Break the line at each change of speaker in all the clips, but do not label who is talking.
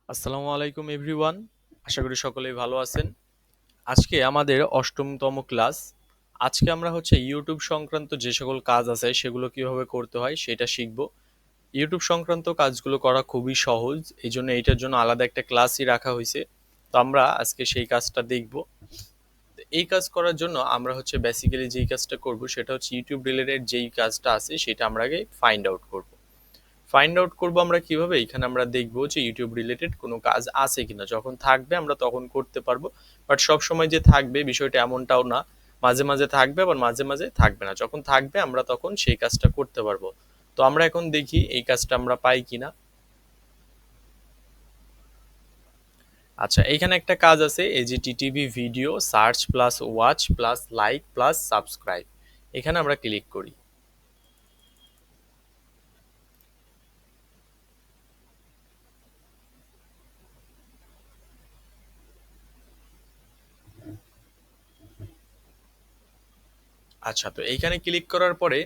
আসসালামু আলাইকুম এভরিওয়ান। আশা করি সকলেই ভালো আছেন। আজকে আমাদের অষ্টমতম ক্লাস। আজকে আমরা ইউটিউব সংক্রান্ত যে সকল কাজ আছে সেগুলো কিভাবে করতে হয় সেটা শিখব। ইউটিউব সংক্রান্ত কাজগুলো করা খুবই সহজ, এই জন্য এইটার জন্য আলাদা একটা ক্লাসই রাখা হয়েছে। তো আমরা আজকে সেই কাজটা দেখব। এই কাজ করার জন্য আমরা বেসিক্যালি যেই কাজটা করব সেটা ইউটিউব রিলেটেড যেই কাজটা আছে সেটা আমরা আগে ফাইন্ড আউট করব। ফাইন্ড আউট করবো আমরা কিভাবে, এখানে আমরা দেখবো যে ইউটিউব রিলেটেড কোনো কাজ আছে কিনা। যখন থাকবে আমরা তখন করতে পারবো, বাট সব সময় যে থাকবে বিষয়টা এমনটাও না। মাঝে মাঝে থাকবে, আবার মাঝে মাঝে থাকবে না। যখন থাকবে আমরা তখন সেই কাজটা করতে পারবো। তো আমরা এখন দেখি এই কাজটা আমরা পাই কিনা। আচ্ছা, এইখানে একটা কাজ আছে, এই যে TTV video search plus watch plus like plus subscribe. এখানে আমরা ক্লিক করি। আচ্ছা, তো এইখানে ক্লিক করার পরে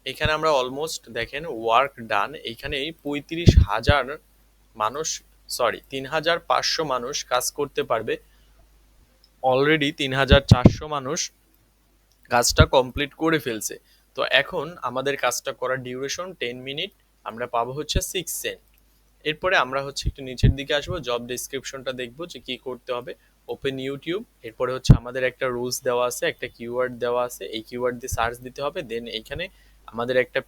এখানে আমরা অলমোস্ট দেখেন ওয়ার্ক ডান, এইখানে 35,000 মানুষ, সরি 3,500 মানুষ কাজ করতে পারবে। অলরেডি 3,400 মানুষ কাজটা কমপ্লিট করে ফেলছে। তো এখন আমাদের কাজটা করার ডিউরেশন 10 মিনিট, আমরা পাবো 6 সেন্ট। এরপরে আমরা একটু নিচের দিকে আসবো, জব ডেসক্রিপশনটা দেখবো যে কি করতে হবে। ওপেন ইউটিউব, এরপরে আমাদের একটা রুলস দেওয়া আছে, একটা কিওয়ার্ড দেওয়া আছে, এই কিওয়ার্ড দিয়ে সার্চ দিতে হবে। দেন এইখানে আমাদের একটা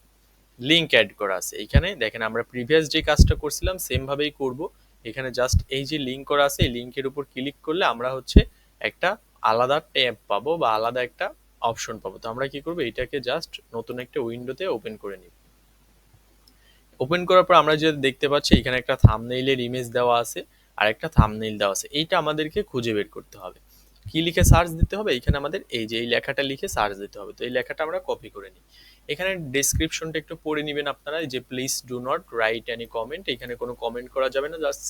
লিঙ্ক অ্যাড করা আছে। এইখানে দেখেন আমরা প্রিভিয়াস যে কাজটা করছিলাম সেম ভাবেই করব। এখানে জাস্ট এই যে লিঙ্ক করা আছে এই লিঙ্কের উপর ক্লিক করলে আমরা একটা আলাদা ট্যাব পাবো বা আলাদা একটা অপশন পাবো। তো আমরা কি করব, এটাকে জাস্ট নতুন একটা উইন্ডোতে ওপেন করে নিব। ওপেন করার পর আমরা যে দেখতে পাচ্ছি এখানে একটা থাম্বনেইলের ইমেজ দেওয়া আছে আর একটা থাম্বনেইল দেওয়া আছে। এইটা আমাদেরকে খুঁজে বের করতে হবে। কি লিখে সার্চ দিতে হবে, এখানে আমাদের এই যে এই লেখাটা লিখে সার্চ দিতে হবে। তো এই লেখাটা আমরা কপি করে নিই। এখানে ডেসক্রিপশনটা একটু পড়ে নেবেন আপনারা, যে please do not right any comment. এখানে কোনো কমেন্ট করা যাবে না, জাস্ট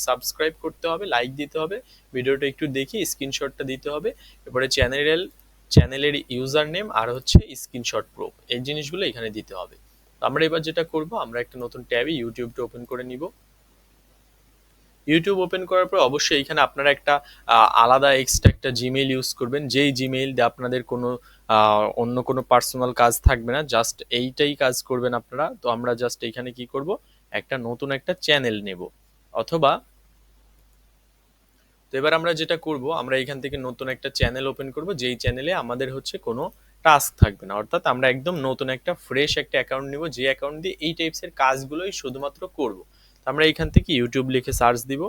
সাবস্ক্রাইব করতে হবে, লাইক দিতে হবে, ভিডিওটা একটু দেখি স্ক্রিনশটটা দিতে হবে। এরপরে চ্যানেলের ইউজার নেম আর স্ক্রিনশট প্রুফ, এই জিনিসগুলো এখানে দিতে হবে। তো আমরা এবার যেটা করব, আমরা একটা নতুন ট্যাবে ইউটিউবটা ওপেন করে নিব। ইউটিউব ওপেন করার পর অবশ্যই এখানে আপনারা একটা আলাদা এক্সট্রা একটা জিমেইল ইউজ করবেন, যেই জিমেইল দিয়ে আপনাদের কোনো অন্য কোনো পার্সোনাল কাজ থাকবে না, জাস্ট এইটাই কাজ করবেন আপনারা। তো আমরা জাস্ট এইখানে কি করব, একটা নতুন একটা চ্যানেল নেব। অথবা তো এবার আমরা যেটা করব, আমরা এখান থেকে নতুন একটা চ্যানেল ওপেন করব, যেই চ্যানেলে আমাদের কোনো টাস্ক থাকবে না। অর্থাৎ আমরা একদম নতুন একটা ফ্রেশ একটা অ্যাকাউন্ট নিব, যে অ্যাকাউন্ট দিয়ে এই টাইপসের কাজগুলোই শুধুমাত্র করব। তো আমরা এখান থেকে ইউটিউব লিখে সার্চ দিব।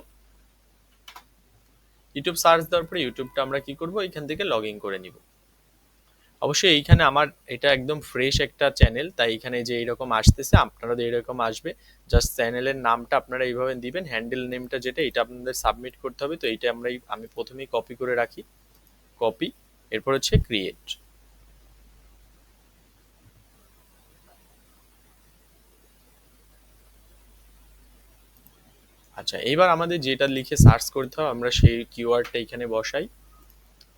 ইউটিউব সার্চ দেওয়ার পরে ইউটিউবটা আমরা কি করব, এখান থেকে লগ ইন করে নিব। অবশ্যই এইখানে আমার এটা একদম ফ্রেশ একটা চ্যানেল, তাই এখানে যে এইরকম আসতেছে আপনারা এইরকম আসবে। জাস্ট চ্যানেলের নামটা আপনারা এইভাবে দিবেন, হ্যান্ডেল নেমটা যেটা এটা আপনাদের সাবমিট করতে হবে। তো এইটা আমি প্রথমেই কপি করে রাখি, কপি, এরপর ক্রিয়েট। আচ্ছা, এইবার আমাদের যেটা লিখে সার্চ করতে হবে আমরা সেই কিওয়ার্ডটা এখানে বসাই।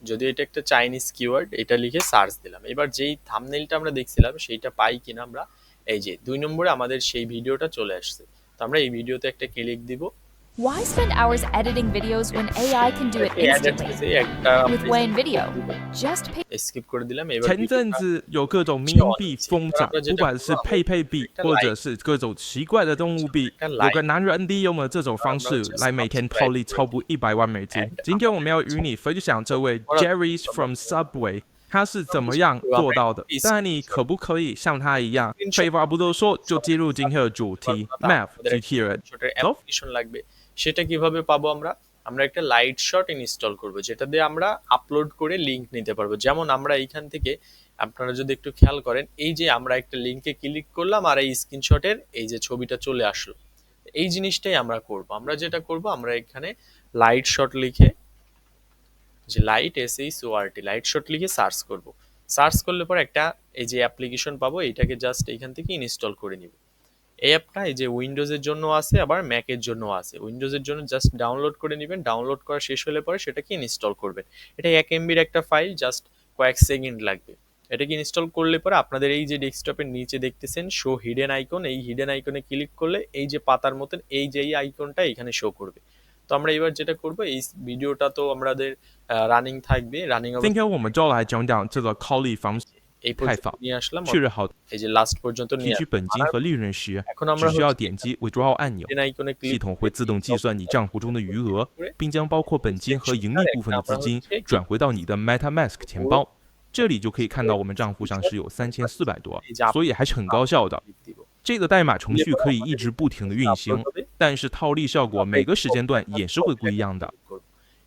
যদি এটা একটা চাইনিজ কিওয়ার্ড, এটা লিখে সার্চ দিলাম। এবার যেই থাম্বনেইলটা আমরা দেখছিলাম সেইটা পাই কিনা আমরা, এই যে 2 নম্বরে আমাদের সেই ভিডিওটা চলে আসছে। তো আমরা এই ভিডিওতে একটা ক্লিক দিব।
Why spend hours editing videos when AI can do it instantly? With Wayne Video, just pay.
Skip করে দিলাম। এবার
前阵
ভিডিওটা
子有各种迷因
অন
币
হয়েছে।
疯
এবার
涨，আমরা不
যেটা
管
করবো,
是
আমরা
佩佩
এখানে
币
একটা
或
লাইক,
者是各种奇怪的动物币，একটা有个
লাইক
男人利用了这种方
আমরা
式来每天套
সাবস্ক্রাইব
利
করে
超
দিই।
过100万美金。
অ্যান্ড
今天我们要
আমাদের
与你分享这位
করা
Jerry
আমরা
from Subway，他是怎么
যেটা
样
করবো,
做
আমরা
到的？但你可不可以像他一样？废话不多说，就进入今天的主题 Math GT 人。
স্ক্রিনশটের
走。
অ্যাপ্লিকেশন লাগবে। সেটা কিভাবে পাবো আমরা, আমরা একটা লাইট শট ইনস্টল করব, যেটা দিয়ে আমরা আপলোড করে লিংক নিতে পারবো। যেমন আমরা এইখান থেকে, আপনারা যদি একটু খেয়াল করেন, এই যে আমরা একটা লিংকে ক্লিক করলাম আর এই স্ক্রিনশটের এই যে ছবিটা চলে আসলো, এই জিনিসটাই আমরা করব। আমরা যেটা করব, আমরা এখানে লাইট শট লিখে, যে লাইট SHORT লাইট শট লিখে সার্চ করব। সার্চ করলে পর একটা এই যে অ্যাপ্লিকেশন পাবো, এটাকে জাস্ট এইখান থেকে ইনস্টল করে নিব। এই অ্যাপটা এই যে উইন্ডোজের জন্য আছে, আবার ম্যাকের জন্য আছে। উইন্ডোজের জন্য জাস্ট ডাউনলোড করে নেবেন, ডাউনলোড করা শেষ হলে পরে সেটাকে ইনস্টল করবেন। এটা 1 MB একটা ফাইল, জাস্ট কয়েক সেকেন্ড লাগবে। এটাকে ইনস্টল করলে পরে আপনাদের এই যে ডেস্কটপের নিচে দেখতেছেন শো হিডেন আইকন, এই হিডেন আইকনে ক্লিক করলে এই যে পাতার মতন এই যে এই আইকনটা এখানে শো করবে। তো আমরা এবার যেটা করব, এই ভিডিওটা তো আমাদের রানিং থাকবে, রানিং
今天我们就来讲讲这个套利房
এই
太
পর্যন্ত
坊。
নিয়ে আসলাম,
确认好
এই যে লাস্ট পর্যন্ত
提
নিয়ে
取
আসলাম।
本金和利润时，
এখন আমরা
只需要点击 Withdraw 按钮，
হিডেন আইকনে
系
ক্লিক
统会自动计算你账户中的余额，并将包括本金和盈利部分的资金转回到你的 MetaMask 钱包。这里就可以看到我们账户上是有3400多，所以还是很高效的。这个代码程序可以一直不停的运行，但是套利效果每个时间段也是会不一样的。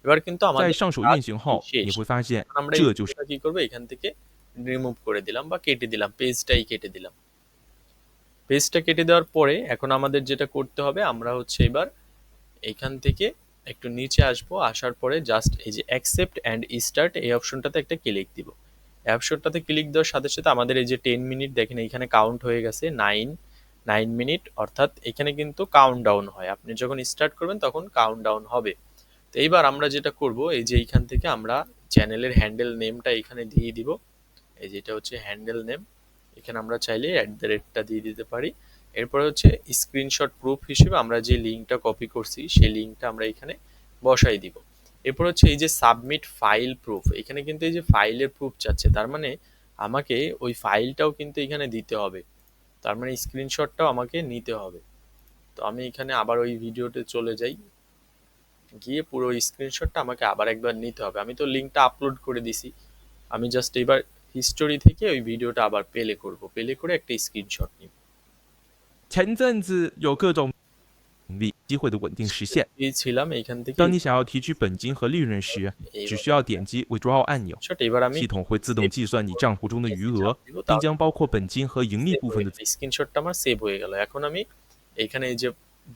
এবার কিন্তু
在
আমাদের
上手运行后，你会发现
আমরা
这就是
কি করব, এখান থেকে রিমুভ করে দিলাম বা কেটে দিলাম, পেজটাই কেটে দিলাম। পেজটা কেটে দেওয়ার পরে এখন আমাদের যেটা করতে হবে, আমরা হচ্ছে এবার এখান থেকে একটু নিচে আসবো, আসার পরে জাস্ট এই যে অ্যাকসেপ্ট অ্যান্ড স্টার্ট এই অপশনটাতে একটা ক্লিক দিব। এই অপশনটাতে ক্লিক দেওয়ার সাথে সাথে আমাদের এই যে 10 মিনিট দেখেন এইখানে কাউন্ট হয়ে গেছে 9 মিনিট, অর্থাৎ এখানে কিন্তু কাউন্ট ডাউন হয়, আপনি যখন স্টার্ট করবেন তখন কাউন্ট ডাউন হবে। তো এইবার আমরা যেটা করব, এই যে এইখান থেকে আমরা চ্যানেলের হ্যান্ডেল নেমটা এখানে দিয়ে দিব। এই যে এটা হচ্ছে হ্যান্ডেল নেম, এখানে আমরা চাইলে @টা দিয়ে দিতে পারি। এরপরে হচ্ছে স্ক্রিনশট প্রুফ হিসেবে আমরা যে লিঙ্কটা কপি করছি সেই লিঙ্কটা আমরা এখানে বসাই দিব। এরপর হচ্ছে এই যে সাবমিট ফাইল প্রুফ, এখানে কিন্তু এই যে ফাইলের প্রুফ চাচ্ছে, তার মানে আমাকে ওই ফাইলটাও কিন্তু এখানে দিতে হবে, তার মানে স্ক্রিনশটটাও আমাকে নিতে হবে। তো আমি এখানে আবার ওই ভিডিওতে চলে যাই, গিয়ে পুরো স্ক্রিনশটটা আমাকে আবার একবার নিতে হবে। আমি তো লিঙ্কটা আপলোড করে দিছি, আমি জাস্ট এবার হিস্টোরি থেকে ওই ভিডিওটা আবার প্লে করব, প্লে করে একটা স্ক্রিনশট নিব।
前阵子有各种机会的稳定实现。
ছিলাম এইখান থেকে
当你想要提取本金和利润时，只需要点击 Withdraw 按钮，
এবার আমি
系统会自动计算你账户中的余额，并将包括本金和盈利部分的
স্ক্রিনশটটা আমার সেভ হয়ে গেল। এখন আমি এখানে এই যে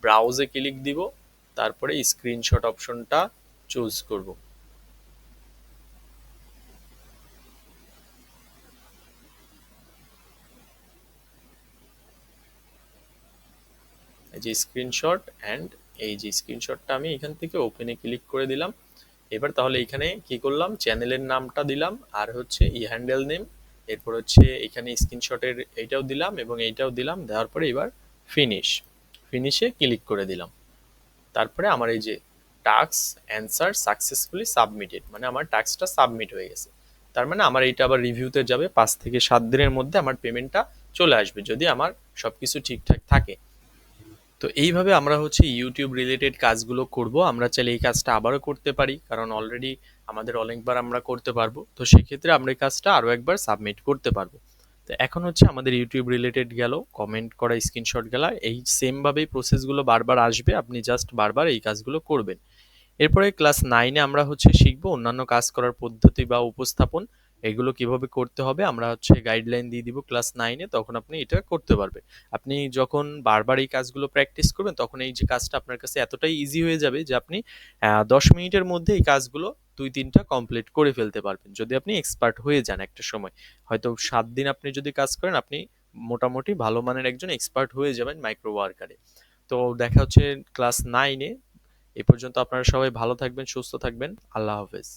ব্রাউজে ক্লিক দিব, তারপরে স্ক্রিনশট অপশনটা চুজ করব। এই যে স্ক্রিনশট অ্যান্ড এই যে স্ক্রিনশটটা আমি এখান থেকে ওপেনে ক্লিক করে দিলাম। এবার তাহলে এখানে কি করলাম, চ্যানেলের নামটা দিলাম আর হচ্ছে হ্যান্ডেল নেম, এরপর হচ্ছে এখানে স্ক্রিনশটের এইটাও দিলাম এবং এইটাও দিলাম, দেওয়ার পরে এবার ফিনিশে ক্লিক করে দিলাম। তারপরে আমার এই যে টাস্ক অ্যান্সার সাকসেসফুলি সাবমিটেড, মানে আমার টাস্কটা সাবমিট হয়ে গেছে। তার মানে আমার এইটা আবার রিভিউতে যাবে, 5 থেকে 7 দিনের মধ্যে আমার পেমেন্টটা চলে আসবে যদি আমার সবকিছু ঠিকঠাক থাকে। তো এইভাবে আমরা হচ্ছে ইউটিউব রিলেটেড কাজগুলো করব। আমরা চাইলে এই কাজটা আবারও করতে পারি, কারণ অলরেডি আমাদের অনেকবার আমরা করতে পারবো, তো সেক্ষেত্রে আমরা এই কাজটা আরও একবার সাবমিট করতে পারবো। তো এখন হচ্ছে আমাদের ইউটিউব রিলেটেড গেল, কমেন্ট করা, স্ক্রিনশট গেল, এই সেমভাবেই প্রসেসগুলো বারবার আসবে, আপনি জাস্ট বারবার এই কাজগুলো করবেন। এরপরে ক্লাস 9-এ আমরা হচ্ছে শিখবো অন্যান্য কাজ করার পদ্ধতি বা উপস্থাপন, এগুলো কিভাবে করতে হবে আমরা হচ্ছে গাইডলাইন দিয়ে দিব ক্লাস 9-এ, তখন আপনি এটা করতে পারবেন। আপনি যখন বারবার এই কাজগুলো প্র্যাকটিস করবেন তখন এই যে কাজটা আপনার কাছে এতটাই ইজি হয়ে যাবে যে আপনি 10 মিনিটের মধ্যে এই কাজগুলো 2-3টা কমপ্লিট করে ফেলতে পারবেন, যদি আপনি এক্সপার্ট হয়ে যান একটা সময়। হয়তো 7 দিন আপনি যদি কাজ করেন, আপনি মোটামুটি ভালো মানের একজন এক্সপার্ট হয়ে যাবেন মাইক্রো ওয়ার্কারে। তো দেখা হচ্ছে ক্লাস 9-এ। এ পর্যন্ত আপনারা সবাই ভালো থাকবেন, সুস্থ থাকবেন। আল্লাহ হাফেজ।